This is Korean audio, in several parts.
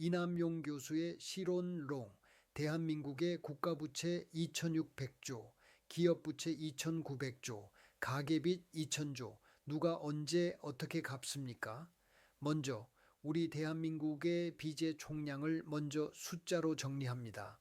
이남용 교수의 실론론, 대한민국의 국가부채 2600조, 기업부채 2900조, 가계빚 2000조, 누가 언제 어떻게 갚습니까? 먼저 우리 대한민국의 빚의 총량을 먼저 숫자로 정리합니다.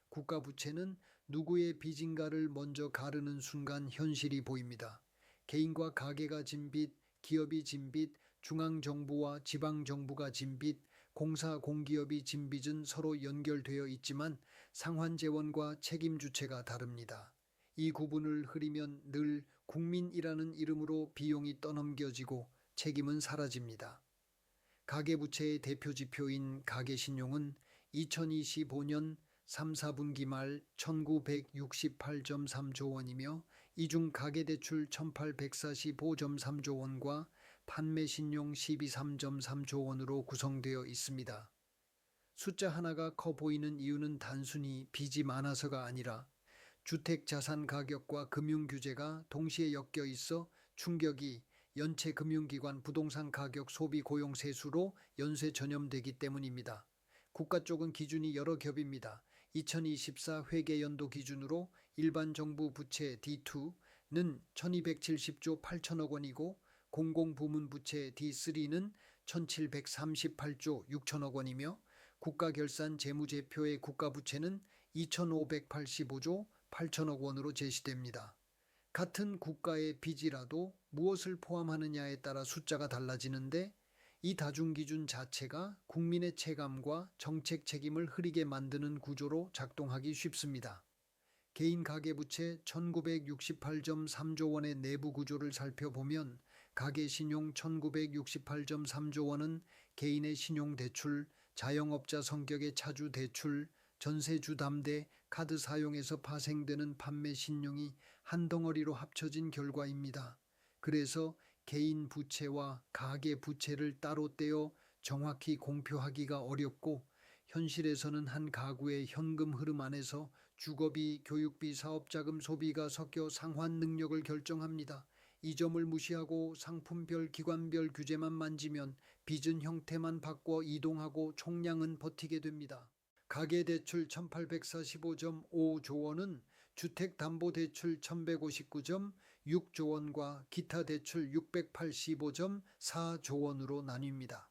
국가부채는 누구의 빚인가를 먼저 가르는 순간 현실이 보입니다. 개인과 가게가 진 빚, 기업이 진 빚, 중앙정부와 지방정부가 진 빚, 공사 공기업이 진 빚은 서로 연결되어 있지만 상환재원과 책임 주체가 다릅니다. 이 구분을 흐리면 늘 국민이라는 이름으로 비용이 떠넘겨지고 책임은 사라집니다. 가계부채의 대표 지표인 가계신용은 2025년 3, 4분기 말 1968.3조 원이며 이 중 가계대출 1845.3조 원과 판매신용 123.3조 원으로 구성되어 있습니다. 숫자 하나가 커 보이는 이유는 단순히 빚이 많아서가 아니라 주택자산 가격과 금융규제가 동시에 엮여 있어 충격이 연체금융기관 부동산 가격 소비 고용 세수로 연쇄 전염되기 때문입니다. 국가 쪽은 기준이 여러 겹입니다. 2024 회계연도 기준으로 일반 정부 부채 D2는 1270조 8천억 원이고 공공부문 부채 D3는 1738조 6천억 원이며 국가결산 재무제표의 국가부채는 2585조 8천억 원으로 제시됩니다. 같은 국가의 빚이라도 무엇을 포함하느냐에 따라 숫자가 달라지는데 이 다중기준 자체가 국민의 체감과 정책 책임을 흐리게 만드는 구조로 작동하기 쉽습니다. 개인 가계부채 1968.3조 원의 내부 구조를 살펴보면 가계신용 1968.3조 원은 개인의 신용대출, 자영업자 성격의 차주대출, 전세주 담대, 카드 사용에서 파생되는 판매신용이 한 덩어리로 합쳐진 결과입니다. 그래서 개인 부채와 가계 부채를 따로 떼어 정확히 공표하기가 어렵고 현실에서는 한 가구의 현금 흐름 안에서 주거비, 교육비, 사업자금 소비가 섞여 상환 능력을 결정합니다. 이 점을 무시하고 상품별, 기관별 규제만 만지면 빚은 형태만 바꿔 이동하고 총량은 버티게 됩니다. 가계대출 1845.5조 원은 주택담보대출 1159.6조 원과 기타 대출 685.4조 원으로 나뉩니다.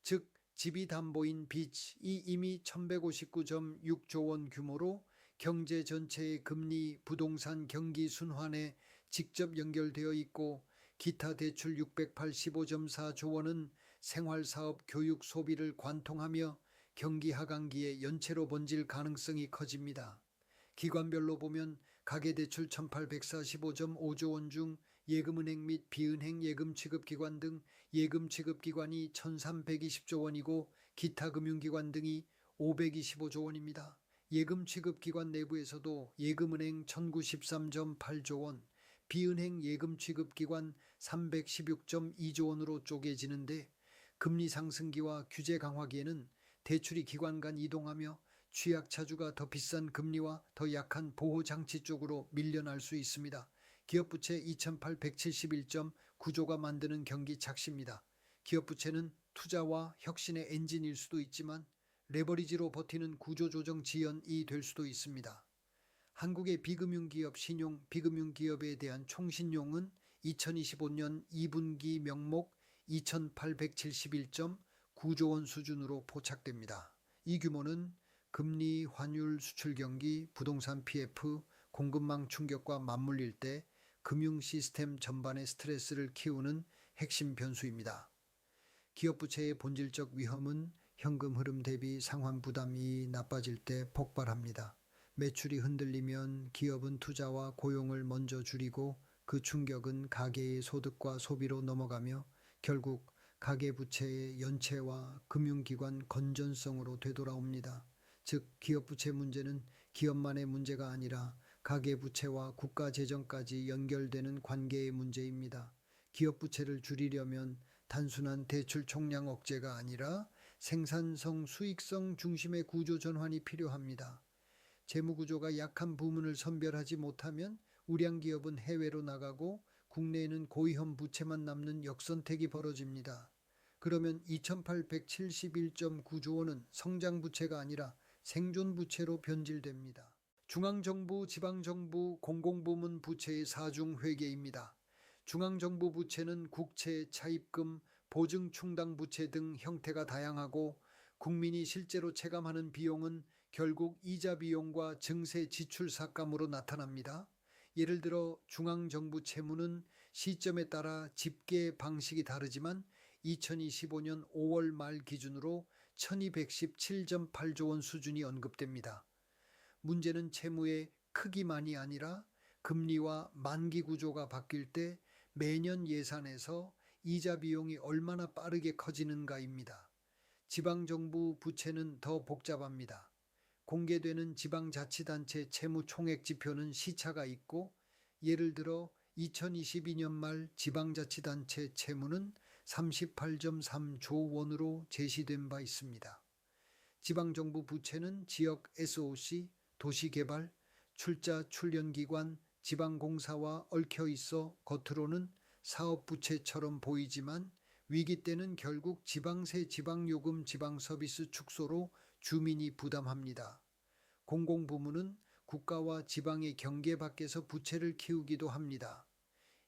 즉 집이 담보인 빚이 이미 1159.6조 원 규모로 경제 전체의 금리, 부동산 경기 순환에 직접 연결되어 있고 기타 대출 685.4조 원은 생활사업, 교육, 소비를 관통하며 경기 하강기에 연체로 번질 가능성이 커집니다. 기관별로 보면 가계대출 1845.5조 원 중 예금은행 및 비은행 예금취급기관 등 예금취급기관이 1320조 원이고 기타 금융기관 등이 525조 원입니다. 예금취급기관 내부에서도 예금은행 1913.8조 원, 비은행 예금취급기관 316.2조 원으로 쪼개지는데 금리 상승기와 규제 강화기에는 대출이 기관 간 이동하며 취약차주가 더 비싼 금리와 더 약한 보호장치 쪽으로 밀려날 수 있습니다. 기업부채 2871.9조가 만드는 경기 착시입니다. 기업부채는 투자와 혁신의 엔진일 수도 있지만 레버리지로 버티는 구조조정 지연이 될 수도 있습니다. 한국의 비금융기업 신용, 비금융기업에 대한 총신용은 2025년 2분기 명목 2871.9조 원 수준으로 포착됩니다. 이 규모는 금리, 환율, 수출 경기, 부동산 PF, 공급망 충격과 맞물릴 때 금융 시스템 전반의 스트레스를 키우는 핵심 변수입니다. 기업 부채의 본질적 위험은 현금 흐름 대비 상환 부담이 나빠질 때 폭발합니다. 매출이 흔들리면 기업은 투자와 고용을 먼저 줄이고 그 충격은 가계의 소득과 소비로 넘어가며 결국 가계부채의 연체와 금융기관 건전성으로 되돌아옵니다. 즉 기업부채 문제는 기업만의 문제가 아니라 가계부채와 국가재정까지 연결되는 관계의 문제입니다. 기업부채를 줄이려면 단순한 대출 총량 억제가 아니라 생산성, 수익성 중심의 구조 전환이 필요합니다. 재무구조가 약한 부문을 선별하지 못하면 우량 기업은 해외로 나가고 국내에는 고위험 부채만 남는 역선택이 벌어집니다. 그러면 2,871.9조 원은 성장 부채가 아니라 생존 부채로 변질됩니다. 중앙정부, 지방정부, 공공부문 부채의 사중 회계입니다. 중앙정부 부채는 국채, 차입금, 보증 충당 부채 등 형태가 다양하고 국민이 실제로 체감하는 비용은 결국 이자 비용과 증세 지출 삭감으로 나타납니다. 예를 들어 중앙정부 채무는 시점에 따라 집계 방식이 다르지만 2025년 5월 말 기준으로 1217.8조 원 수준이 언급됩니다. 문제는 채무의 크기만이 아니라 금리와 만기 구조가 바뀔 때 매년 예산에서 이자 비용이 얼마나 빠르게 커지는가입니다. 지방정부 부채는 더 복잡합니다. 공개되는 지방자치단체 채무 총액 지표는 시차가 있고 예를 들어 2022년 말 지방자치단체 채무는 38.3조 원으로 제시된 바 있습니다. 지방정부 부채는 지역 SOC, 도시개발, 출자 출연기관, 지방공사와 얽혀 있어 겉으로는 사업부채처럼 보이지만 위기 때는 결국 지방세, 지방요금, 지방서비스 축소로 주민이 부담합니다. 공공부문은 국가와 지방의 경계 밖에서 부채를 키우기도 합니다.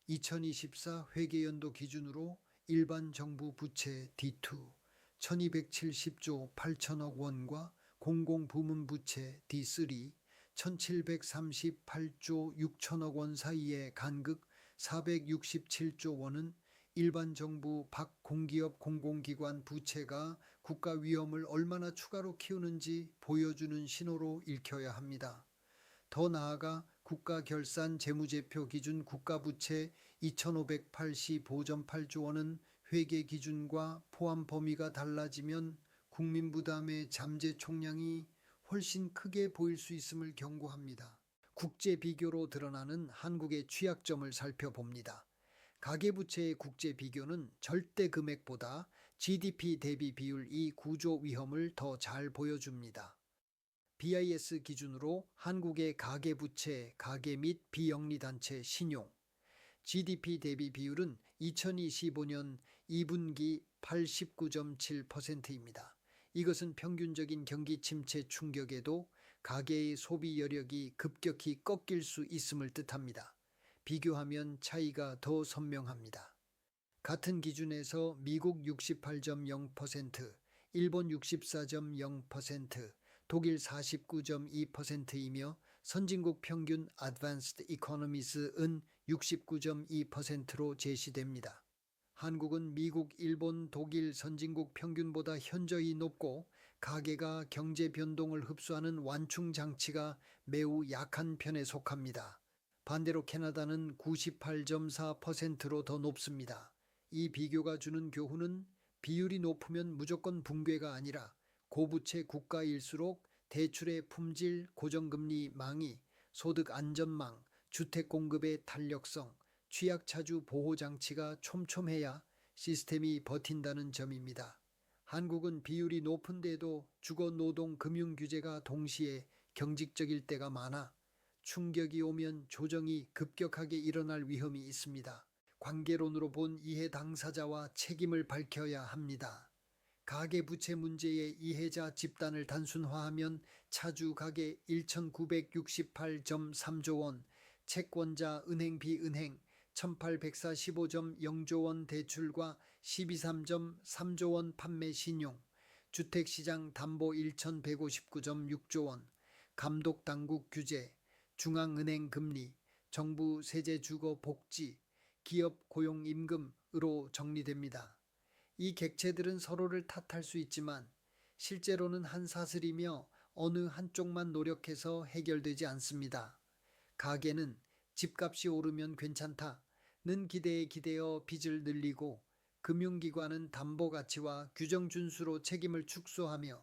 2024 회계연도 기준으로 일반 정부 부채 D2 1270조 8천억 원과 공공부문 부채 D3 1738조 6천억 원 사이의 간극 467조 원은 일반 정부 밖 공기업 공공기관 부채가 국가 위험을 얼마나 추가로 키우는지 보여주는 신호로 읽혀야 합니다. 더 나아가 국가결산 재무제표 기준 국가부채 2,585.8조 원은 회계 기준과 포함 범위가 달라지면 국민 부담의 잠재 총량이 훨씬 크게 보일 수 있음을 경고합니다. 국제 비교로 드러나는 한국의 취약점을 살펴봅니다. 가계부채의 국제 비교는 절대 금액보다 GDP 대비 비율 이 구조 위험을 더 잘 보여줍니다. BIS 기준으로 한국의 가계부채, 가계 및 비영리단체 신용, GDP 대비 비율은 2025년 2분기 89.7%입니다. 이것은 평균적인 경기 침체 충격에도 가계의 소비 여력이 급격히 꺾일 수 있음을 뜻합니다. 비교하면 차이가 더 선명합니다. 같은 기준에서 미국 68.0%, 일본 64.0%, 독일 49.2%이며 선진국 평균 Advanced Economies은 69.2%로 제시됩니다. 한국은 미국, 일본, 독일 선진국 평균보다 현저히 높고 가계가 경제 변동을 흡수하는 완충 장치가 매우 약한 편에 속합니다. 반대로 캐나다는 98.4%로 더 높습니다. 이 비교가 주는 교훈은 비율이 높으면 무조건 붕괴가 아니라 고부채 국가일수록 대출의 품질, 고정금리 망이, 소득 안전망, 주택 공급의 탄력성, 취약차주 보호장치가 촘촘해야 시스템이 버틴다는 점입니다. 한국은 비율이 높은데도 주거노동 금융규제가 동시에 경직적일 때가 많아 충격이 오면 조정이 급격하게 일어날 위험이 있습니다. 관계론으로 본 이해 당사자와 책임을 밝혀야 합니다. 가계부채 문제의 이해자 집단을 단순화하면 차주 가계 1,968.3조 원, 채권자 은행 비은행 1,845.0조 원 대출과 12.3조 원 판매 신용, 주택시장 담보 1,159.6조 원, 감독당국 규제, 중앙은행 금리, 정부 세제 주거 복지, 기업 고용 임금으로 정리됩니다. 이 객체들은 서로를 탓할 수 있지만 실제로는 한 사슬이며 어느 한쪽만 노력해서 해결되지 않습니다. 가계는 집값이 오르면 괜찮다는 기대에 기대어 빚을 늘리고 금융기관은 담보가치와 규정 준수로 책임을 축소하며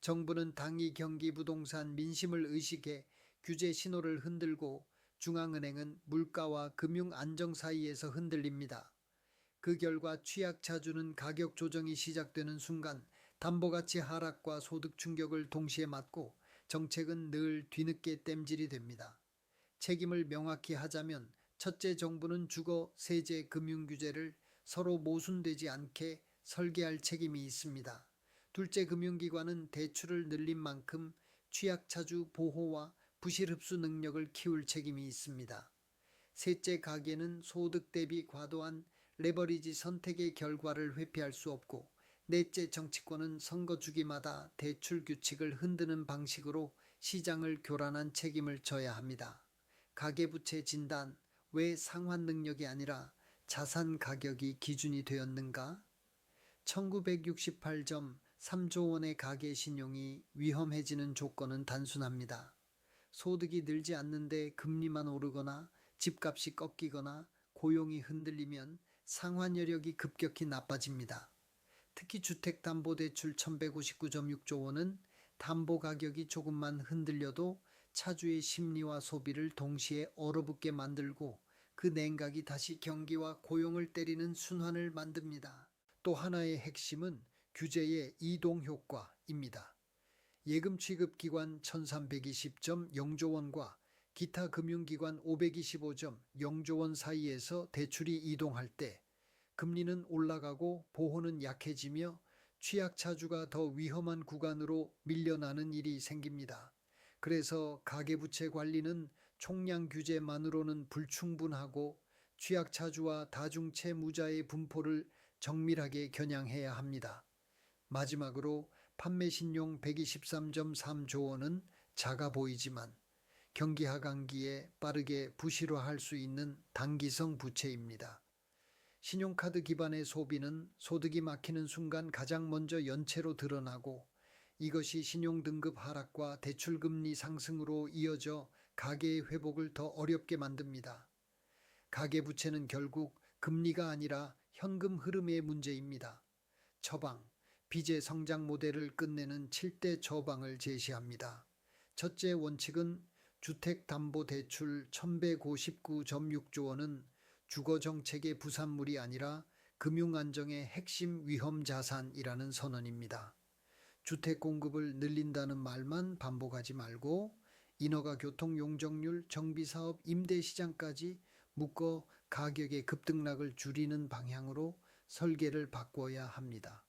정부는 당위 경기 부동산 민심을 의식해 규제 신호를 흔들고 중앙은행은 물가와 금융 안정 사이에서 흔들립니다. 그 결과 취약차주는 가격 조정이 시작되는 순간 담보가치 하락과 소득 충격을 동시에 맞고 정책은 늘 뒤늦게 땜질이 됩니다. 책임을 명확히 하자면 첫째, 정부는 주거, 세제, 금융 규제를 서로 모순되지 않게 설계할 책임이 있습니다. 둘째, 금융기관은 대출을 늘린 만큼 취약차주 보호와 부실 흡수 능력을 키울 책임이 있습니다. 셋째, 가계는 소득 대비 과도한 레버리지 선택의 결과를 회피할 수 없고, 넷째, 정치권은 선거 주기마다 대출 규칙을 흔드는 방식으로 시장을 교란한 책임을 져야 합니다. 가계부채 진단, 왜 상환 능력이 아니라 자산 가격이 기준이 되었는가? 1968점 3조 원의 가계 신용이 위험해지는 조건은 단순합니다. 소득이 늘지 않는데 금리만 오르거나 집값이 꺾이거나 고용이 흔들리면 상환 여력이 급격히 나빠집니다. 특히 주택담보대출 1159.6조 원은 담보 가격이 조금만 흔들려도 차주의 심리와 소비를 동시에 얼어붙게 만들고, 그 냉각이 다시 경기와 고용을 때리는 순환을 만듭니다. 또 하나의 핵심은 규제의 이동 효과입니다. 예금 취급 기관 1320.0조 원과 기타 금융기관 525.0조 원 사이에서 대출이 이동할 때 금리는 올라가고 보호는 약해지며 취약차주가 더 위험한 구간으로 밀려나는 일이 생깁니다. 그래서 가계부채 관리는 총량 규제만으로는 불충분하고 취약차주와 다중채무자의 분포를 정밀하게 겨냥해야 합니다. 마지막으로 판매신용 123.3조 원은 작아 보이지만 경기 하강기에 빠르게 부실화할 수 있는 단기성 부채입니다. 신용카드 기반의 소비는 소득이 막히는 순간 가장 먼저 연체로 드러나고, 이것이 신용등급 하락과 대출금리 상승으로 이어져 가계의 회복을 더 어렵게 만듭니다. 가계부채는 결국 금리가 아니라 현금 흐름의 문제입니다. 처방, 빚의 성장 모델을 끝내는 7대 처방을 제시합니다. 첫째 원칙은 주택담보대출 1159.6조 원은 주거정책의 부산물이 아니라 금융안정의 핵심 위험자산이라는 선언입니다. 주택 공급을 늘린다는 말만 반복하지 말고 인허가 교통 용적률, 정비사업, 임대시장까지 묶어 가격의 급등락을 줄이는 방향으로 설계를 바꿔야 합니다.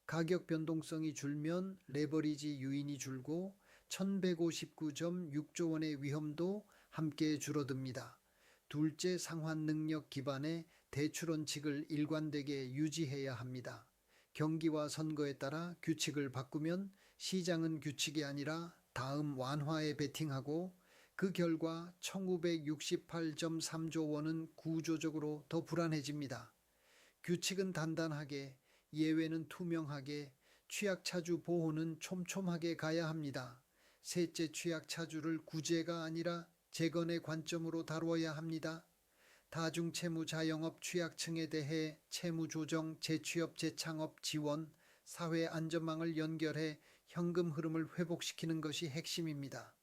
가격 변동성이 줄면 레버리지 유인이 줄고 1159.6조 원의 위험도 함께 줄어듭니다. 둘째, 상환 능력 기반의 대출 원칙을 일관되게 유지해야 합니다. 경기와 선거에 따라 규칙을 바꾸면 시장은 규칙이 아니라 다음 완화에 베팅하고, 그 결과 1968.3조 원은 구조적으로 더 불안해집니다. 규칙은 단단하게, 예외는 투명하게, 취약차주 보호는 촘촘하게 가야 합니다. 셋째, 취약차주를 구제가 아니라 재건의 관점으로 다루어야 합니다. 다중채무 자영업 취약층에 대해 채무조정, 재취업, 재창업 지원, 사회 안전망을 연결해 현금 흐름을 회복시키는 것이 핵심입니다.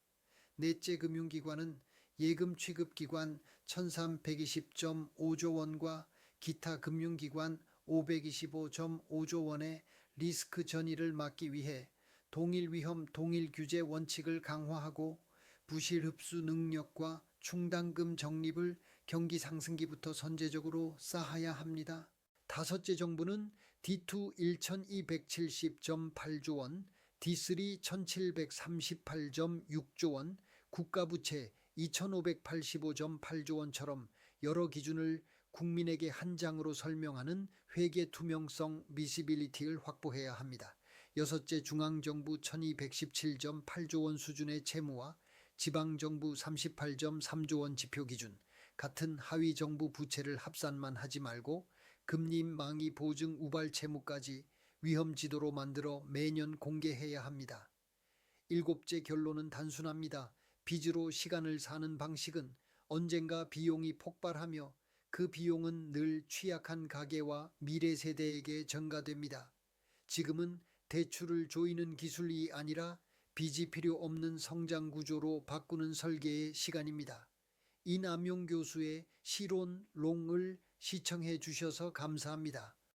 넷째, 금융기관은 예금 취급기관 1320.5조 원과 기타 금융기관 525.5조 원의 리스크 전이를 막기 위해 동일 위험, 동일 규제 원칙을 강화하고, 부실 흡수 능력과 충당금 적립을 경기 상승기부터 선제적으로 쌓아야 합니다. 다섯째, 정부는 D2 1270.8조 원, D3 1738.6조 원, 국가부채 2585.8조 원처럼 여러 기준을 국민에게 한 장으로 설명하는 회계 투명성 비시빌리티를 확보해야 합니다. 여섯째, 중앙정부 1217.8조 원 수준의 채무와 지방정부 38.3조 원 지표 기준, 같은 하위 정부 부채를 합산만 하지 말고 금리 망이 보증 우발 채무까지 위험 지도로 만들어 매년 공개해야 합니다. 일곱째, 결론은 단순합니다. 빚으로 시간을 사는 방식은 언젠가 비용이 폭발하며 그 비용은 늘 취약한 가계와 미래 세대에게 전가됩니다. 지금은 대출을 조이는 기술이 아니라 빚이 필요 없는 성장 구조로 바꾸는 설계의 시간입니다. 이남용 교수의 시론 롱을 시청해 주셔서 감사합니다.